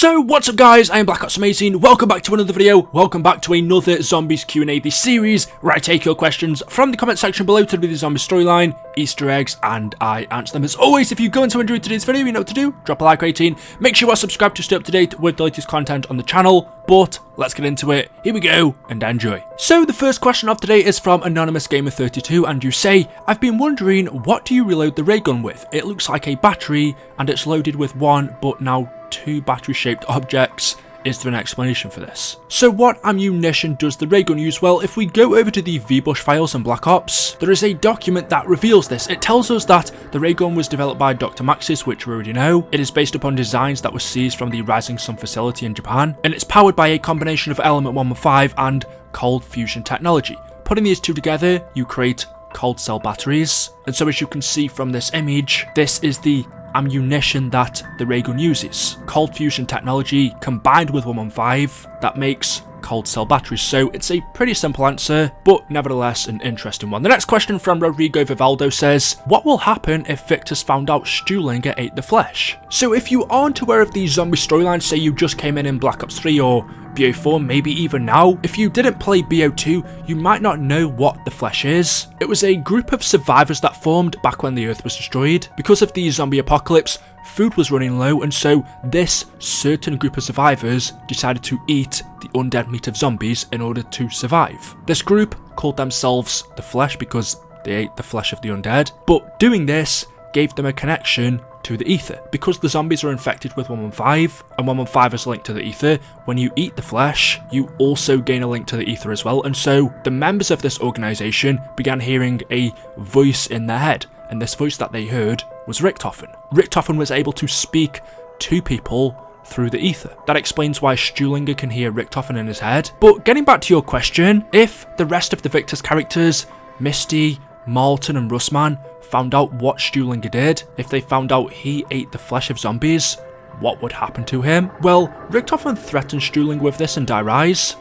So what's up guys, I am Black Ops Amazing, welcome back to another video, welcome back to another Zombies Q&A, the series where I take your questions from the comment section below to do the zombie storyline, Easter eggs, and I answer them. As always, if you're going to enjoy today's video, you know what to do, drop a like rating, make sure you are subscribed to stay up to date with the latest content on the channel, but let's get into it, here we go, and enjoy. So the first question of today is from Anonymous Gamer 32, and you say, I've been wondering, what do you reload the ray gun with? It looks like a battery, and it's loaded with one, but now two battery-shaped objects. Is there an explanation for this? So what ammunition does the ray gun use? Well, if we go over to the VBush files in Black Ops, there is a document that reveals this. It tells us that the ray gun was developed by Dr. Maxis, which we already know. It is based upon designs that were seized from the Rising Sun facility in Japan, and it's powered by a combination of Element 115 and cold fusion technology. Putting these two together, you create cold cell batteries. And so as you can see from this image, this is the ammunition that the ray gun uses. Cold fusion technology combined with 115 that makes cold cell batteries. So it's a pretty simple answer, but nevertheless an interesting one. The next question from Rodrigo Vivaldo says, what will happen if Victor's found out Stuhlinger ate the flesh? So if you aren't aware of the zombie storyline, say you just came in Black Ops 3 or BO4, maybe even now, if you didn't play BO2, you might not know what the Flesh is. It was a group of survivors that formed back when the Earth was destroyed. Because of the zombie apocalypse, food was running low, and so this certain group of survivors decided to eat the undead meat of zombies in order to survive. This group called themselves the Flesh because they ate the flesh of the undead, but doing this gave them a connection to the ether. Because the zombies are infected with 115, and 115 is linked to the ether, when you eat the flesh, you also gain a link to the ether as well, and so the members of this organisation began hearing a voice in their head, and this voice that they heard was Richtofen. Richtofen was able to speak to people through the ether. That explains why Stuhlinger can hear Richtofen in his head. But getting back to your question, if the rest of the Victor's characters, Misty, Martin and Russman, found out what Stuhlinger did, if they found out he ate the flesh of zombies, what would happen to him? Well, Richtofen threatened Stuhlinger with this in Die Rise.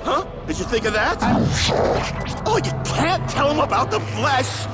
Huh? Did you think of that? Oh, you can't tell them about the flesh!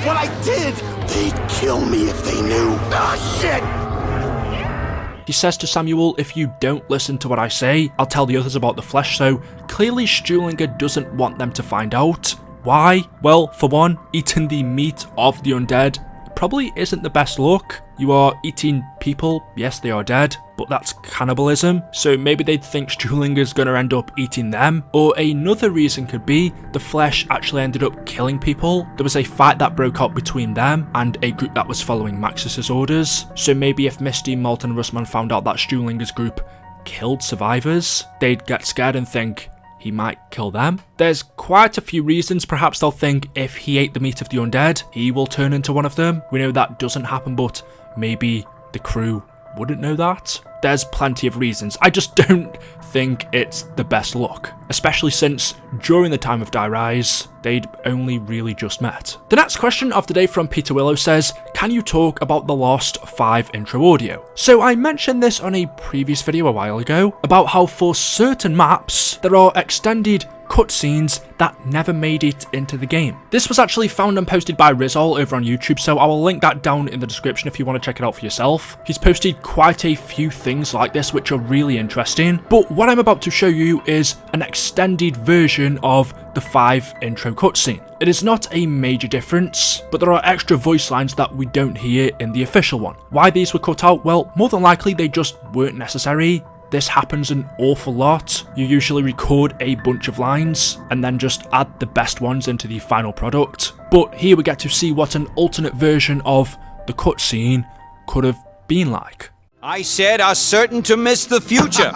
What I did! They'd kill me if they knew! Ah, shit! He says to Samuel, if you don't listen to what I say, I'll tell the others about the flesh, so clearly Stuhlinger doesn't want them to find out. Why? Well, for one, eating the meat of the undead probably isn't the best look. You are eating people, yes they are dead, but that's cannibalism, so maybe they'd think Stuhlinger's gonna end up eating them. Or another reason could be the flesh actually ended up killing people. There was a fight that broke out between them and a group that was following Maxis's orders, so maybe if Misty, Malton and Russman found out that Stuhlinger's group killed survivors, they'd get scared and think he might kill them. There's quite a few reasons. Perhaps they'll think if he ate the meat of the undead, he will turn into one of them. We know that doesn't happen, but maybe the crew wouldn't know that. There's plenty of reasons. I just don't think it's the best look, especially since during the time of Die Rise, they'd only really just met. The next question of the day from Peter Willow says, can you talk about the Lost 5 intro audio? So I mentioned this on a previous video a while ago about how for certain maps, there are extended cutscenes that never made it into the game. This was actually found and posted by Rizal over on YouTube, so I will link that down in the description if you want to check it out for yourself. He's posted quite a few things like this which are really interesting, but what I'm about to show you is an extended version of the 5 intro cutscene. It is not a major difference, but there are extra voice lines that we don't hear in the official one. Why these were cut out? Well, more than likely they just weren't necessary. This happens an awful lot. You usually record a bunch of lines and then just add the best ones into the final product. But here we get to see what an alternate version of the cutscene could have been like. I said are certain to miss the future.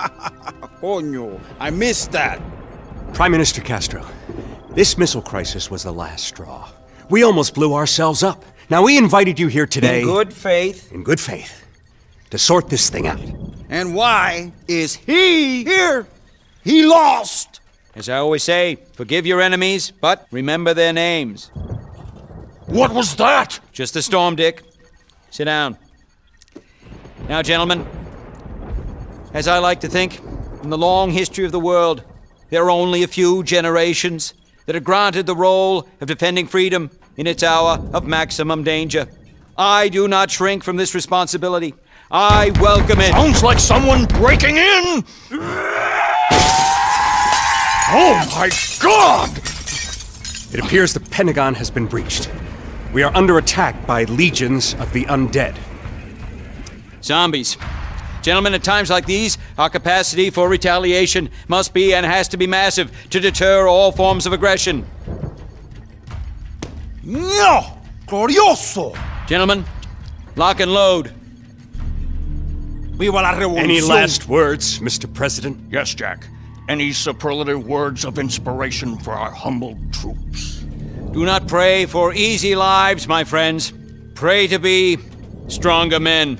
Oh no, I missed that. Prime Minister Castro, this missile crisis was the last straw. We almost blew ourselves up. Now we invited you here today... In good faith. In good faith. To sort this thing out. And why is he here? He lost! As I always say, forgive your enemies, but remember their names. What was that? Just a storm, Dick. Sit down. Now, gentlemen, as I like to think, in the long history of the world, there are only a few generations that are granted the role of defending freedom in its hour of maximum danger. I do not shrink from this responsibility. I welcome it. Sounds like someone breaking in! Oh my God! It appears the Pentagon has been breached. We are under attack by legions of the undead. Zombies. Gentlemen, at times like these, our capacity for retaliation must be and has to be massive to deter all forms of aggression. No! Glorioso! Gentlemen, lock and load. Viva la revolución! Any last words, Mr. President? Yes, Jack. Any superlative words of inspiration for our humbled troops? Do not pray for easy lives, my friends. Pray to be stronger men.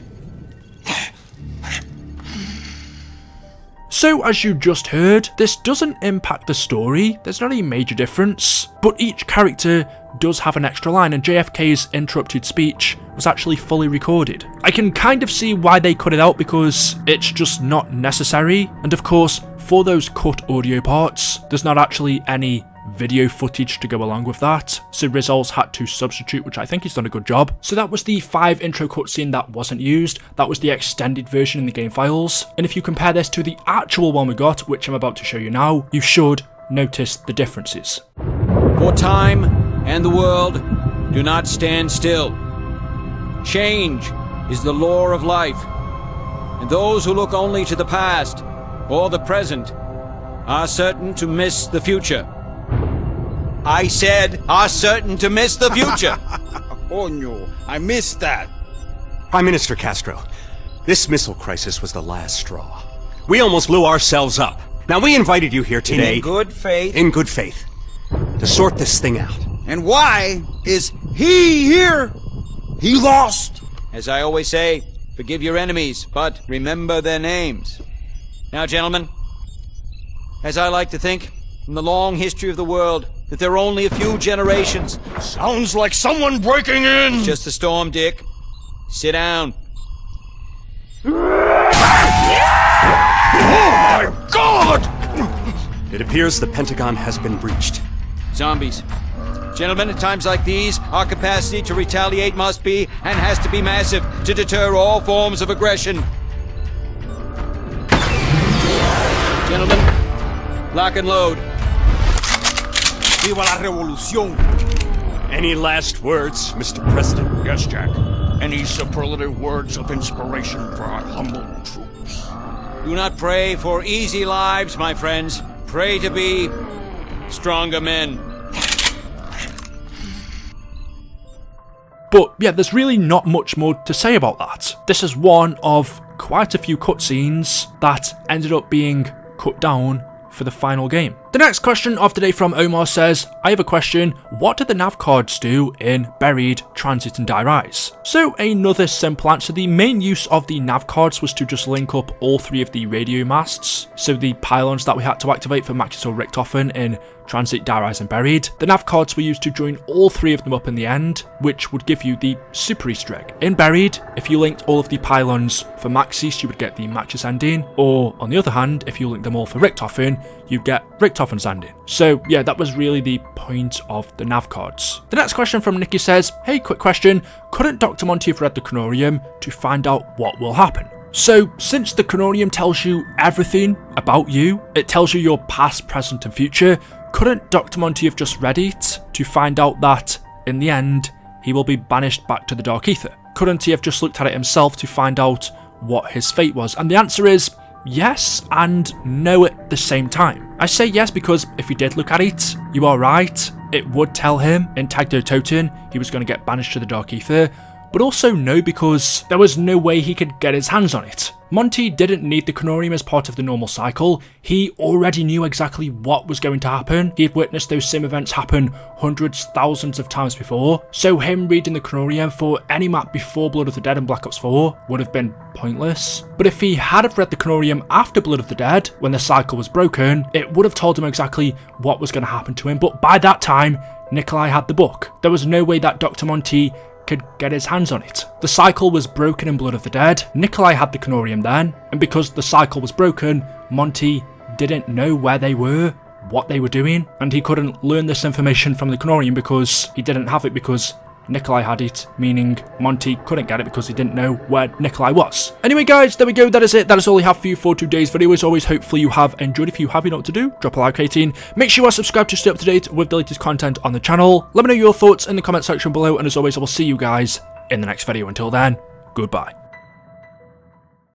So, as you just heard, this doesn't impact the story, there's not a major difference, but each character does have an extra line, and JFK's interrupted speech was actually fully recorded. I can kind of see why they cut it out because it's just not necessary, and of course, for those cut audio parts, there's not actually any video footage to go along with that, so Rizal's had to substitute, which I think he's done a good job. So that was the 5 intro cutscene that wasn't used, that was the extended version in the game files, and if you compare this to the actual one we got, which I'm about to show you now, you should notice the differences. For time and the world do not stand still. Change is the law of life, and those who look only to the past or the present are certain to miss the future. I said, are certain to miss the future. Coño, I missed that. Prime Minister Castro, this missile crisis was the last straw. We almost blew ourselves up. Now, we invited you here today... In good faith. In good faith. To sort this thing out. And why is he here? He lost. As I always say, forgive your enemies, but remember their names. Now, gentlemen, as I like to think, in the long history of the world, that there are only a few generations. Sounds like someone breaking in! It's just a storm, Dick. Sit down. Oh my God! It appears the Pentagon has been breached. Zombies. Gentlemen, at times like these, our capacity to retaliate must be and has to be massive to deter all forms of aggression. Gentlemen, lock and load. Viva la revolución! Any last words, Mr. President? Yes, Jack. Any superlative words of inspiration for our humbled troops? Do not pray for easy lives, my friends. Pray to be stronger men. But yeah, there's really not much more to say about that. This is one of quite a few cutscenes that ended up being cut down for the final game. The next question of the day from Omar says, I have a question, what did the nav cards do in Buried, Transit and Die Rise? So another simple answer, the main use of the nav cards was to just link up all 3 of the radio masts, so the pylons that we had to activate for Maxis Richthofen in Transit, Die Rise and Buried. The nav cards were used to join all 3 of them up in the end, which would give you the super Easter egg. In Buried, if you linked all of the pylons for Maxis, you would get the Maxis ending, or on the other hand, if you linked them all for Richthofen, you get Richthofen's ending. So yeah, that was really the point of the nav cards. The next question from Nikki says, hey, quick question, couldn't Dr. Monty have read the Kronorium to find out what will happen? So, since the Kronorium tells you everything about you, it tells you your past, present and future, couldn't Dr. Monty have just read it to find out that, in the end, he will be banished back to the Dark Ether? Couldn't he have just looked at it himself to find out what his fate was? And the answer is yes and no at the same time. I say yes because if he did look at it, you are right, it would tell him in Tagdo Toten he was going to get banished to the Dark Ether, but also no because there was no way he could get his hands on it. Monty didn't need the Kronorium as part of the normal cycle, he already knew exactly what was going to happen, he had witnessed those sim events happen hundreds, thousands of times before, so him reading the Kronorium for any map before Blood of the Dead and Black Ops 4 would have been pointless. But if he had have read the Kronorium after Blood of the Dead, when the cycle was broken, it would have told him exactly what was going to happen to him, but by that time, Nikolai had the book. There was no way that Dr. Monty could get his hands on it. The cycle was broken in Blood of the Dead, Nikolai had the Kronorium then, and because the cycle was broken, Monty didn't know where they were, what they were doing, and he couldn't learn this information from the Kronorium because he didn't have it because Nikolai had it, meaning Monty couldn't get it because he didn't know where Nikolai was. Anyway guys, there we go, that is it. That is all I have for you for today's video. As always, hopefully you have enjoyed. If you have, you know what to do. Drop a like, 18. Make sure you are subscribed to stay up to date with the latest content on the channel. Let me know your thoughts in the comment section below, and as always, I will see you guys in the next video. Until then, goodbye.